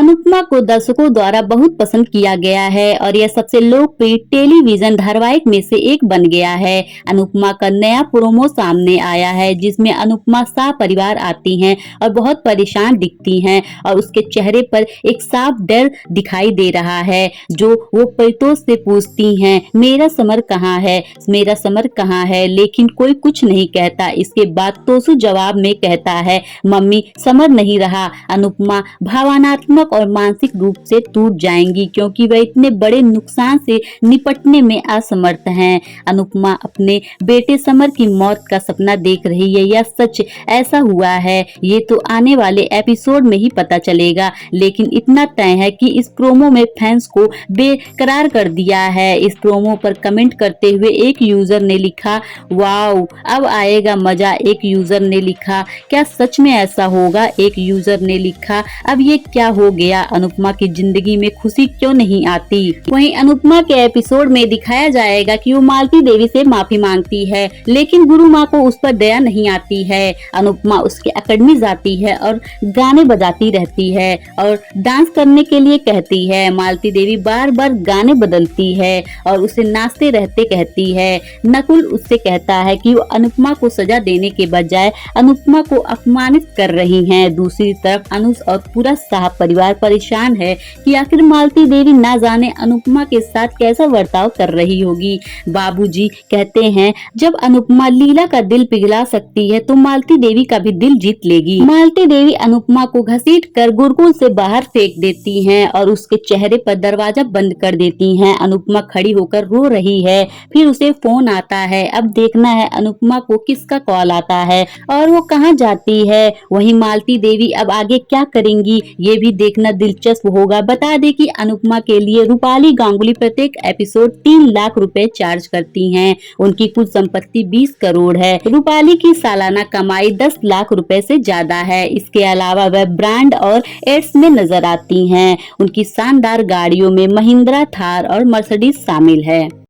अनुपमा को दर्शकों द्वारा बहुत पसंद किया गया है और यह सबसे लोकप्रिय टेलीविजन धारावाहिक में से एक बन गया है। अनुपमा का नया प्रोमो सामने आया है जिसमें अनुपमा सपरिवार आती हैं और बहुत परेशान दिखती हैं और उसके चेहरे पर एक साफ डर दिखाई दे रहा है जो वो परितोष से पूछती हैं, मेरा समर कहाँ है, मेरा समर कहाँ है, लेकिन कोई कुछ नहीं कहता। इसके बाद तोसू जवाब में कहता है, मम्मी समर नहीं रहा। अनुपमा भावनात्मक और मानसिक रूप से टूट जाएंगी क्योंकि वह इतने बड़े नुकसान से निपटने में असमर्थ हैं। अनुपमा अपने बेटे समर की मौत का सपना देख रही है। यह सच ऐसा हुआ है ये तो आने वाले एपिसोड में ही पता चलेगा, लेकिन इतना तय है कि इस प्रोमो में फैंस को बेकरार कर दिया है। इस प्रोमो पर कमेंट करते हुए एक यूजर ने लिखा, वाओ अब आएगा मजा। एक यूजर ने लिखा, क्या सच में ऐसा होगा। एक यूजर ने लिखा, अब ये क्या हो गया, अनुपमा की जिंदगी में खुशी क्यों नहीं आती। वहीं अनुपमा के एपिसोड में दिखाया जाएगा कि वो मालती देवी से माफी मांगती है, लेकिन गुरु माँ को उस पर दया नहीं आती है। अनुपमा उसके अकेडमी जाती है और गाने बजाती रहती है और डांस करने के लिए कहती है। मालती देवी बार बार गाने बदलती है और उसे नाचते रहते कहती है। नकुल उससे कहता है कि वो अनुपमा को सजा देने के बजाय अनुपमा को अपमानित कर रही हैं। दूसरी तरफ अनुज और पूरा शाह परिवार परेशान है कि आखिर मालती देवी ना जाने अनुपमा के साथ कैसा बर्ताव कर रही होगी। बाबूजी कहते हैं, जब अनुपमा लीला का दिल पिघला सकती है तो मालती देवी का भी दिल जीत लेगी। मालती देवी अनुपमा को घसीट कर गुरुकुल से बाहर फेंक देती हैं और उसके चेहरे पर दरवाजा बंद कर देती हैं। अनुपमा खड़ी होकर रो रही है। फिर उसे फोन आता है। अब देखना है अनुपमा को किसका कॉल आता है और वो कहाँ जाती है। वहीं मालती देवी अब आगे क्या करेंगी ये भी देखना दिलचस्प होगा। बता दें कि अनुपमा के लिए रूपाली गांगुली प्रत्येक एपिसोड 3 लाख रुपए चार्ज करती हैं। उनकी कुल संपत्ति 20 करोड़ है। रूपाली की सालाना कमाई 10 लाख रुपए से ज्यादा है। इसके अलावा वह ब्रांड और एड्स में नजर आती हैं। उनकी शानदार गाड़ियों में महिंद्रा, थार और मर्सिडीज शामिल है।